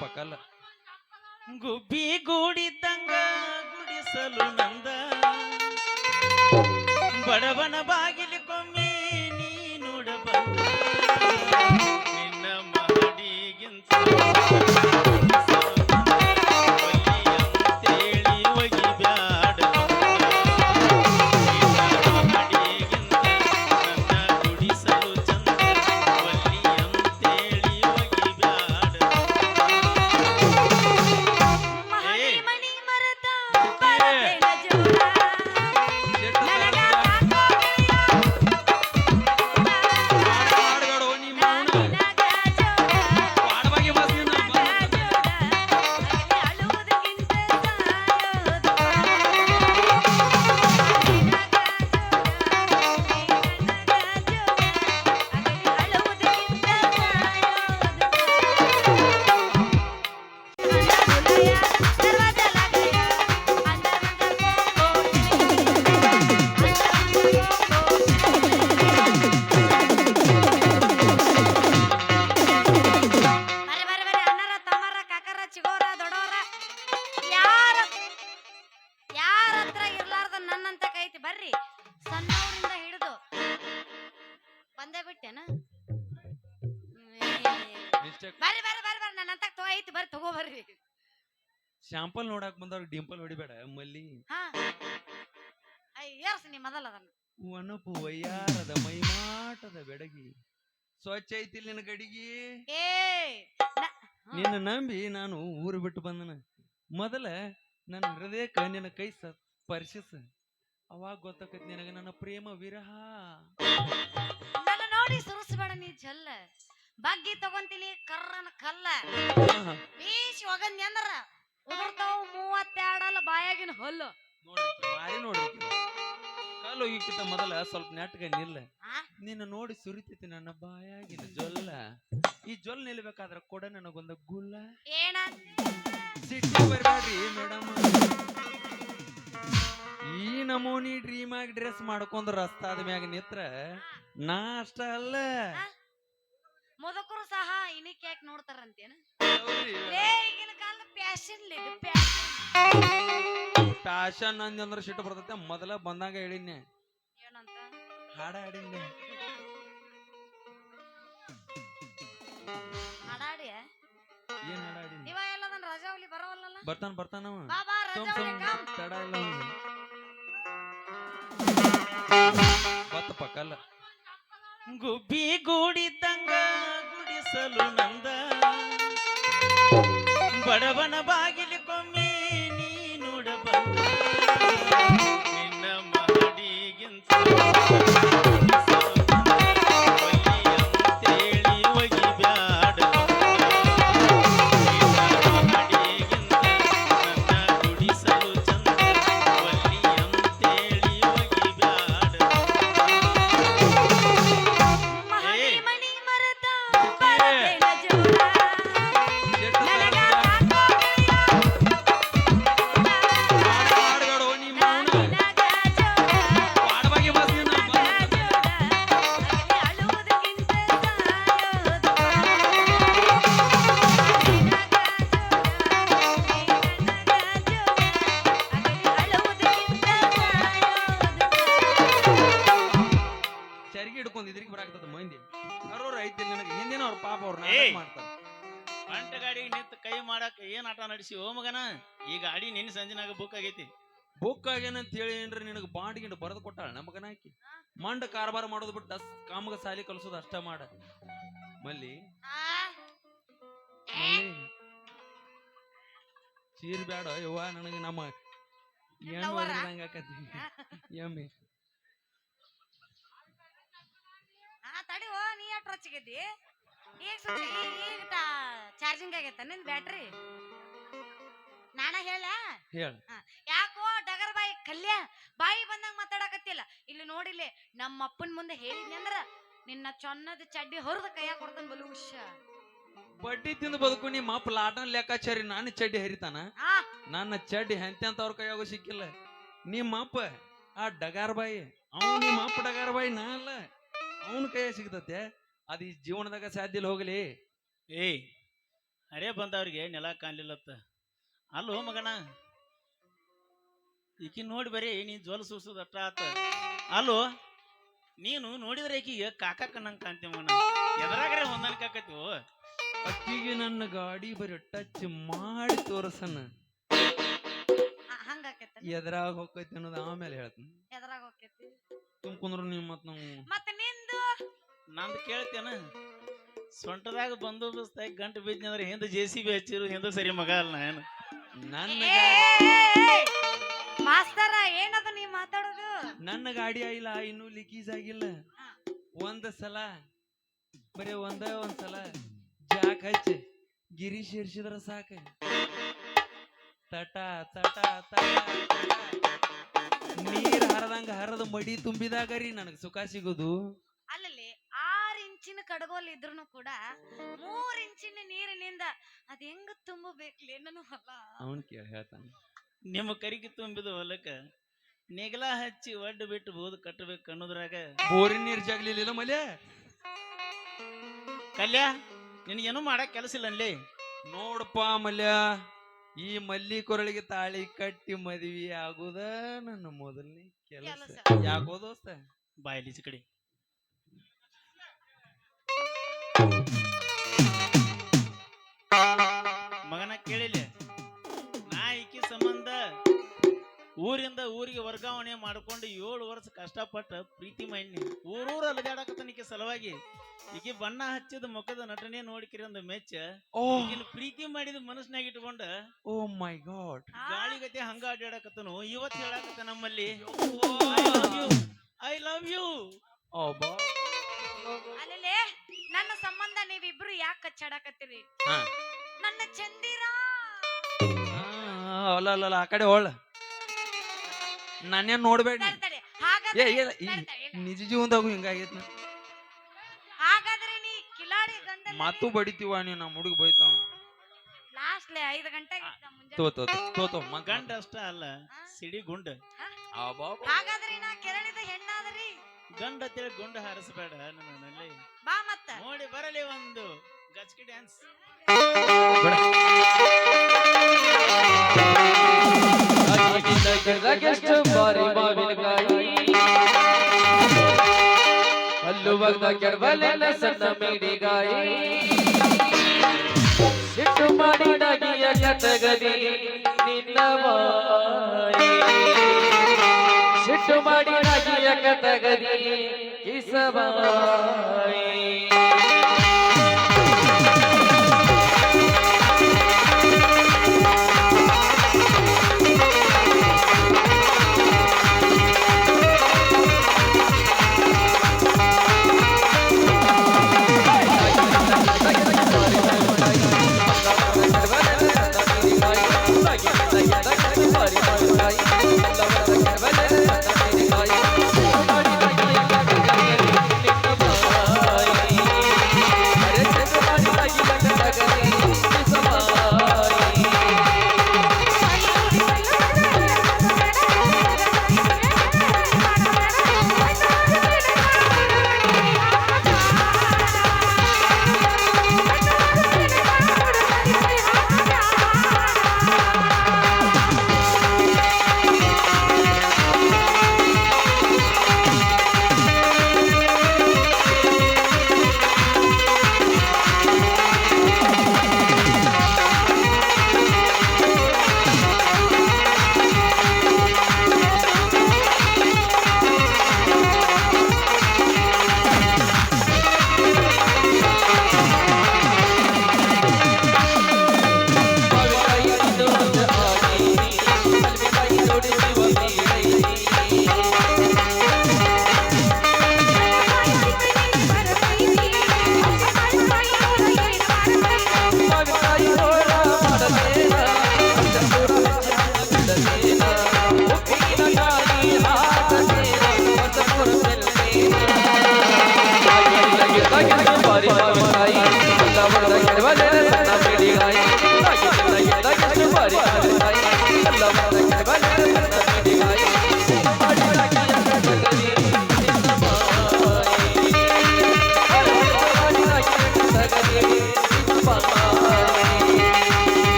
ಪಕ್ಕಲ್ಲ ಗುಬ್ಬಿ ಗೂಡಿದ್ದಂಗ ಗುಡಿಸಲು ನಂದ ಬಡವನ ಬಾಗಿಲು ಕೊಮ್ಮಿ ನೀ ನೋಡ ಬಂದ ನಿನ್ನ ಮಹಡಿಗಿಂತ ಶಾಂಪಲ್ ನೋಡಾಕ್ ಬಂದವ್ರಿಗೆ ಡಿಂಪಲ್ ಹೊಡಿಬೇಡ ಮಲ್ಲಿ ಒನಪು ವಯ್ಯಾರದ ಮೈಮಾಟದ ಬೆಡಗಿ ಸ್ವಚ್ಛ ಐತಿಲ್ ನಿನ್ನ ಗಡಿಗಿ ನಿನ್ನ ನಂಬಿ ನಾನು ಊರು ಬಿಟ್ಟು ಬಂದನ ಮೊದಲ ನನ್ನ ಹೃದಯಕ್ಕ ನಿನ್ನ ಕೈ ಸ್ಪರ್ಶಿಸ ಅವಾಗ ಗೊತ್ತಾಕೈತಿ ನಿನಗ ನನ್ನ ಪ್ರೇಮ ವಿರಹ ನನ್ನ ನೋಡಿ ಸುರಿಸಬೇಡ ನೀ ಜಲ್ಲ ಬಗ್ಗಿ ತಗೊಂತೀನಿ ಕರ್ರನ ಕಲ್ಲ ಬೀಸಿ ಹೋಗಂದಿ ಅಂದ್ರ ಉದುರ್ತಾವ್ 32 ಬಾಯಾಗಿನ ಹಲ್ಲು ಮಾರಿ ನೋಡ್ರಿ ಕಾಲು ಹೋಗಿಕ್ಕಿಂತ ಮೊದಲ ಸ್ವಲ್ಪ ನೆಟ್ಗ ನಿಲ್ಲ ನಿನ್ನ ನೋಡಿ ಸುರಿತೈತಿ ನನ್ನ ಬಾಯಾಗಿನ ಜೊಲ್ಲ ಈ ಜೊಲ್ ನಿಲ್ಬೇಕಾದ್ರ ಕೊಡ ನನಗೊಂದು ಗುಲ್ಲ ಏನ ಸಿಟಿ ಬರ್ಬೇಡ್ರಿ ಮೇಡಮ್ ಈ ನಮೂನಿ ಡ್ರೀಮ್ ಆಗಿ ಡ್ರೆಸ್ ಮಾಡ್ಕೊಂಡ್ ರಸ್ತಾದ ಮ್ಯಾಗ ನಿತ್ರ ನಾ ಅಷ್ಟ ಅಲ್ಲ ಮುದುಕರು ಸಹ ಇನಿಕ್ ಯಾಕೆ ನೋಡ್ತಾರಂತೇನ ಈಗಿನ ಕಾಲ ಫ್ಯಾಷನ್ ಫ್ಯಾಷನ್ ಅಂದ್ರ ಸಿಟ್ಟು ಬರ್ತೈತೆ ಮೊದಲ ಬಂದಾಗ ಹೇಳಿನ್ನೆ ಏನಂತ ಹಾಡ ಹಾಡಿನ್ನೆ ಹಾಡಾಡಿ ಏನ್ ಹಾಡಾಡಿನಿ ಇವ ಎಲ್ಲದನ್ ರಜಾವಲಿ ಬರವಲ್ಲಲ್ಲ ಬರ್ತಾನವ ಬಾಬಾ ರಜಾವಲಿ ಕಮ್ ತಡ ಇಲ್ಲ ಬತ್ತ ಪಕ್ಕಲ್ಲ ಗುಬ್ಬಿ ಗೂಡಿದ್ದಂಗ ಗುಡಿಸಲು ನಂದ ಬಡವನ ಬಾಗಿಲು ಕೊಮ್ಮಿ ನೀ ನೋಡ ಬಂದ ನಿನ್ನ ಮಹಡಿಗಿಂತ ಓ ಮಗನ ಈ ಗಾಡಿ ನಿನ್ನ ಸಂಜೆನಾಗ ಬುಕ್ ಆಗೈತಿ ಬುಕ್ ಆಗ್ಯಾನಂತ ಹೇಳಿ ಏನ್ರಿ ನಿನಗೆ ಬಾಂಡ್ ಗಿಂಡ್ ಬರೆದು ಕೊಟ್ಟಾಳ ನಮಗನ ಹಾಕಿ ಮಂಡ ಕಾರ್ಬಾರ ಮಾಡೋದು ಬಿಟ್ಟು ಕಾಮಗ ಸಾಲಿ ಕಲ್ಸೋದು ಅಷ್ಟ ಮಾಡ ಮಲ್ಲಿ ಚೀರ್ ಬ್ಯಾಡ ಯವ್ವ ನನಗೆ ನಮ್ಮ ಏನು ಹೊರದಂಗ ಆಕತಿ ಎಮ್ಮಿ ತಡಿ ಓ ನೀ ಎಷ್ಟು ರೊಚ್ಚಿಗಿದ್ದಿ ಈಗ ಚಾರ್ಜಿಂಗ್ ಆಗೈತ ನಿನ್ ಬ್ಯಾಟ್ರಿ ನಾನ ಹೇಳ ಯಾಕೋ ಡಗರ್ ಬಾಯಿ ಕಲ್ಯ ಬಾಯಿ ಬಂದಂಗ ಮಾತಾಡಕತ್ತಿಲ್ಲ ಇಲ್ಲಿ ನೋಡಿಲ್ಲ ನಮ್ಮ ಅಪ್ಪನ ಮುಂದೆ ಹೇಳಿದ್ನಿ ಅಂದ್ರ ನಿನ್ನ ಚೊನ್ನದ ಚಡ್ಡಿ ಹೊರದ ಕೈಯಾಗ ಕೊಡ್ತಾನ ಬಲೂಷ ಬಡ್ಡಿ ತಿಂದು ಬದುಕು ನಿಮ್ಮ ಅಪ್ಪ ಲಾಟನ್ ಲೆಕ್ಕಾಚಾರಿ ನಾನು ಚಡ್ಡಿ ಹರಿತಾನ ನನ್ನ ಚಡ್ಡಿ ಎಂತೆಂತವ್ರ ಕೈಯಾಗೂ ಸಿಕ್ಕಿಲ್ಲ ನಿಮ್ಮ ಅಪ್ಪ ಆ ಡಗಾರ್ ಬಾಯಿ ಅವ್ನು ನಿಮ್ಮ ಅಪ್ಪ ಡಗಾರ್ ಬಾಯಿ ನಾ ಅಲ್ಲ ಅವನ ಕೈಯಾಗ ಸಿಗ್ತತೆ ಅದು ಈ ಜೀವನದಾಗ ಸಾಧ್ಯ ಇಲ್ಲ ಹೋಗ್ಲಿ ಏಯ್ ಅರೇ ಬಂದವ್ರಿಗೆ ನೆಲ ಕಾಣ್ಲಿಲ್ಲತ್ತ. ಅಲ್ಲೋ ಮಗನ, ಈಕಿ ನೋಡಿ ಬರೀ ನೀ ಜೋಲ್ ಸೂಸುದಟ್ಟ ಆತ. ಅಲ್ಲೋ ನೀನು ನೋಡಿದ್ರೆ ಈಕಿಗೆ ಕಾಕ ಕಣ್ಣಂಗ್ ಕಾಣ್ತೀವಿ ಮಗನ. ಎದರಾಗ್ರೆ ಹೊಂದಾಣಿಕೆ ಆಕೈತಿವು. ಅಕ್ಕಿಗೆ ನನ್ನ ಗಾಡಿ ಬರೀ ಟಚ್ ಮಾಡಿ ತೋರ್ಸನ ಹಂಗ ಆಕೇತ ಎದ್ರಾಗ ಹೋಗೈತಿ ಅನ್ನೋದು ಆಮೇಲೆ ಹೇಳ್ತೀನಿ. ಎದ್ರಾಗ ಹೋಕೇತಿ ತುಂಬ್ಕೊಂಡ್ರು ನೀವು ಮತ್ ನಾವು ಮತ್ತೆ ನಿಂದು ನಂದು ಕೇಳ್ತೇನ, ಸೊಂಟದಾಗ ಬಂದೋಬಸ್ತಾಗಿ ಗಂಟು ಬಿದ್ದಂದ್ರೆ ಹಿಂದೆ JCB ಹಚ್ಚಿರು ಹಿಂದೆ ಸರಿ ಮಗ ಅಲ್ಲ ಏನು. ನನ್ನ ಮಾಸ್ತರ ಏನದು ನೀ ಮಾತಾಡೋದು? ನನ್ನ ಗಾಡಿ ಆಗಿಲ್ಲ, ಇನ್ನೂ ಲೀಕೇಜ್ ಆಗಿಲ್ಲ. ಒಂದ್ ಸಲ ಬರೀ ಒಂದ್ಸಲ ಜಾಕ್ ಹಚ್ಚಿ ಗಿರಿ ಸೇರ್ಸಿದ್ರ ಸಾಕ. ತಟ ತಟ ತಟ ನೀರ್ ಹರದಂಗ ಹರದ ಮಡಿ ತುಂಬಿದಾಗ ರೀ ನನಗ್ ಸುಖ ಸಿಗೋದು. ಅಲ್ಲಲ್ಲಿ 6 ಇಂಚಿನ ಕಡಗೋಲ್ ಇದ್ರೂ ಕೂಡ 3 ಇಂಚಿನ ನೀರಿನಿಂದ ಅದ್ ಹೆಂಗ ತುಂಬಬೇಕ್ಲಿ ನಾನು ಅಲ್ಲ. ಅವನ್ ಕೇಳಿ ಹೇಳ್ತಾನ. ನಿಮ್ಮ ಕರಿಗೆ ತುಂಬಿದ ಹೊಲಕ್ಕ ನೆಗಲ ಹಚ್ಚಿ ಒಡ್ಡು ಬಿಟ್ಟು ಬೋದು ಕಟ್ಟಬೇಕು ಅನ್ನೋದ್ರಾಗ ಬೋರಿನ ನೀರ್ ಜಾಗ್ಲಿಲ್ಲ ಮಲ್ಯ. ಕಲ್ಯ ನಿನಗೇನು ಮಾಡಕ್ ಕೆಲಸ ಇಲ್ಲ ಅನ್ಲಿ. ನೋಡಪ್ಪ ಮಲ್ಯ, ಈ ಮಲ್ಲಿ ಕೊರಳಿಗೆ ತಾಳಿ ಕಟ್ಟಿ ಮದ್ವಿ ಆಗುದ ನನ್ನ ಮೊದಲನೇ ಕೆಲಸ. ಯಾಕೋ ದೋಸ್ತ ಬಾಯಲ್ಲಿ ಈಚೆ ಕಡೆ ಮಗನ ಕೇಳಿಲ್ಲ. ನಾ ಈಕಿ ಸಂಬಂಧ ಊರಿಂದ ಊರಿಗೆ ವರ್ಗಾವಣೆ ಮಾಡ್ಕೊಂಡು 7 ವರ್ಷ ಕಷ್ಟಪಟ್ಟ ಪ್ರೀತಿ ಮಾಡಿ ಊರೂರು ಅಲದಾಡಕತ್ತನಿಕೆ ಸಲುವಾಗಿ ಈಕಿ ಬಣ್ಣ ಹಚ್ಚಿದ ಮುಖದ ನಟನೆ ನೋಡಿಕಿರಿ ಒಂದು ಮೆಚ್ಚ ಈಗಿನ ಪ್ರೀತಿ ಮಾಡಿದ ಮನಸ್ಸಿನಾಗ ಇಟ್ಕೊಂಡ ಓ ಮೈ ಗಾಡ್ ಗಾಳಿಗತೆ ಹಂಗ ಅಡ್ಡಾಡಕತ್ತನು. ಇವತ್ತು ಹೇಳಕತ್ತ ನಮ್ಮಲ್ಲಿ ಐ ಲವ್ ಯು. ಅಲ್ಲೇ ನನ್ನ ಸಂಬಂಧ ನೀವಿಬ್ರು ಯಾಕೆ ಕಚ್ಚಾಡಕತ್ತೀರಿ? ನನ್ನ ಚಂದಿರಾ ಅಲ್ಲ ಆ ಕಡೆ ಹೊಳ್ಳ ನಾನೇನ್ ನೋಡ್ಬೇಡಿ. ನಿಜ ಜೀವನದಾಗು ಹಿಂಗಾಗೈತಿ. ಹಾಗಾದ್ರೆ ನೀ ಕಿಲಾಡಿ ಗಂಡ ಮಾತು ಬಡಿತೀವ ನೀ ನಮ್ಮ ಹುಡುಗ ಬೈತಾವ. ಲಾಸ್ಟ್ 5 ಗಂಟೆಗೆ ಗಂಡ ಅಷ್ಟ ಅಲ್ಲ ಸಿಡಿ ಗುಂಡ. ಹಾಗಾದ್ರೆ ನಾ ಕೆರಳಿದ ಹೆಣ್ಣಾದ್ರಿ ಗಂಡ ತಿಳಿ ಗುಂಡ ಹಾರಿಸಬೇಡ ನನ್ನಲ್ಲಿ. ಬಾ ಮತ್ತ ನೋಡಿ ಬರಲಿ ಒಂದು ಗಚ್ಕಿ ಡ್ಯಾನ್ಸ್. ಹಲ್ಲುವಾಗ ಕೆಡಬಲೆಲ್ಲ ಸಣ್ಣ ಮೇಡಿಗಾಯಿ ಸಿಟ್ಟು ಮಾಡಿದಾಗಿಯ ಕಟಗದಿ ನಿನ್ನ ಬಾಯಿ. ಸಿಟ್ಟು ಮಾಡಿದಾಗಿಯ ಕಟಗದಿ ಕಿಸಬಾಯಿ.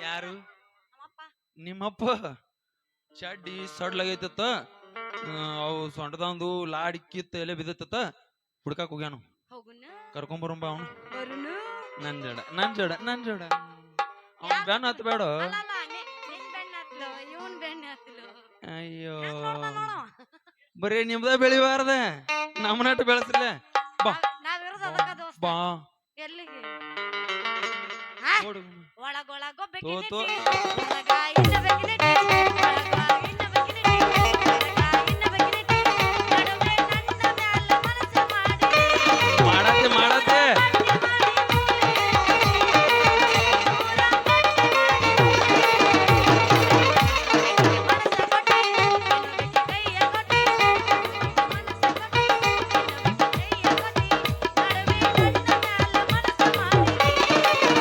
ಯಾರು ನಮ್ಮಪ್ಪ ನಿಮ್ಮಪ್ಪ ಚಡ್ಡಿ ಸಡ್ಲಾಗೈತತ್ತ ಅವು ಸೊಂಟದಂದು ಲಾಡಿ ಕಿತ್ತ ಎಲೆ ಬಿದ್ದತ್ತ ಹುಡ್ಕಾಕ್ ಹೋಗ್ಯಾನು ಹೋಗುನ ಕರ್ಕೊಂಬರಂಬ ಅವನು ಬರುನು ನನ್ ಜೋಡ ಅವ್ನ್ ಬೆನ್ ಹತ್ ಬೇಡ ಅಲ್ಲಲ್ಲ ನಿನ್ ಬೆಣ್ಣ ಹತ್ಲು ಇವನ್ ಬೆಣ್ಣ ಹತ್ಲು ಅಯ್ಯೋ ನೋಡು ಬರೀ ನಿಮ್ದ ಬೆಳಿಬಾರ್ದ ನಮ್ಮನಾಟ ಬೆಳೆಸ್ರಲ್ಲ ಬಾ ನಾವಿರೋದು ಅದಕ್ಕ ದೋಸ್ತ ಬಾ ಎಲ್ಲಿಗೆ ನೋಡು ಒಳಗೊಳಗೋ ತೋ ತೋ ಒಳಗ ಇನ್ನ ಬೆಕ್ಕಿನಟ್ಟಿ ಒಳಗ ಇನ್ನ ಬೆಕ್ಕಿನಟ್ಟಿ ಒಳಗ ಇನ್ನ ಬೆಕ್ಕಿನಟ್ಟಿ ನಡುವೆ ನನ್ನ ಮ್ಯಾಲ ಮನಸ್ಸು ಮಾಡಿ ಮಾಡತ್ತೆ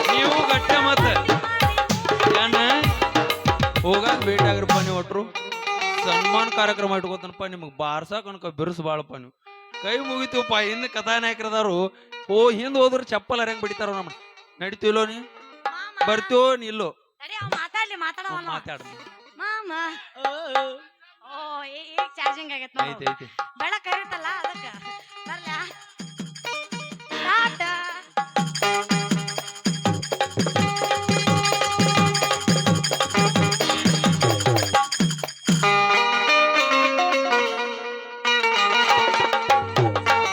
ನೀವು ಗಟ್ಟೆ ಮತ್ತ ಏನ ಹೋಗಾಕ ಭೇಟಿ ಆಗ್ರಪ್ಪ ನೀವು ಒಟ್ರು ಸನ್ಮಾನ ಕಾರ್ಯಕ್ರಮ ಇಟ್ಕೋತನಪ್ಪ ನಿಮಗ್ ಬಾರ್ಸಾಕ ಅನ್ಕ ಬಿರುಸು ಬಾಳಪ್ಪ ನೀವು ಕೈ ಮುಗಿತೀವಪ್ಪ ಹಿಂದ್ ಕಥಾನಾಯಕರದಾರು ಹಿಂದ್ ಹೋದ್ರ ಚಪ್ಪಲ್ ಹರಂಗ್ ಬಿಡಿತಾರ ನಮ್ಮ ನಡಿತೀವಲ್ಲೋ ನೀ ಬರ್ತೀವೋ ನೀ ಇಲ್ಲೋ ಮಾತಾಡ್ಲಿ ಮಾತಾಡೋಣ ಮಾತಾಡ ಮಾಮ ಓ ಈಗ ಚಾರ್ಜಿಂಗ್ ಆಗೈತೆ ಐತಿ ಐತಿ ಬೆಳಕ್ ಆಗೈತಲ್ಲ ಅದಕ್ಕ ಬರ್ಲ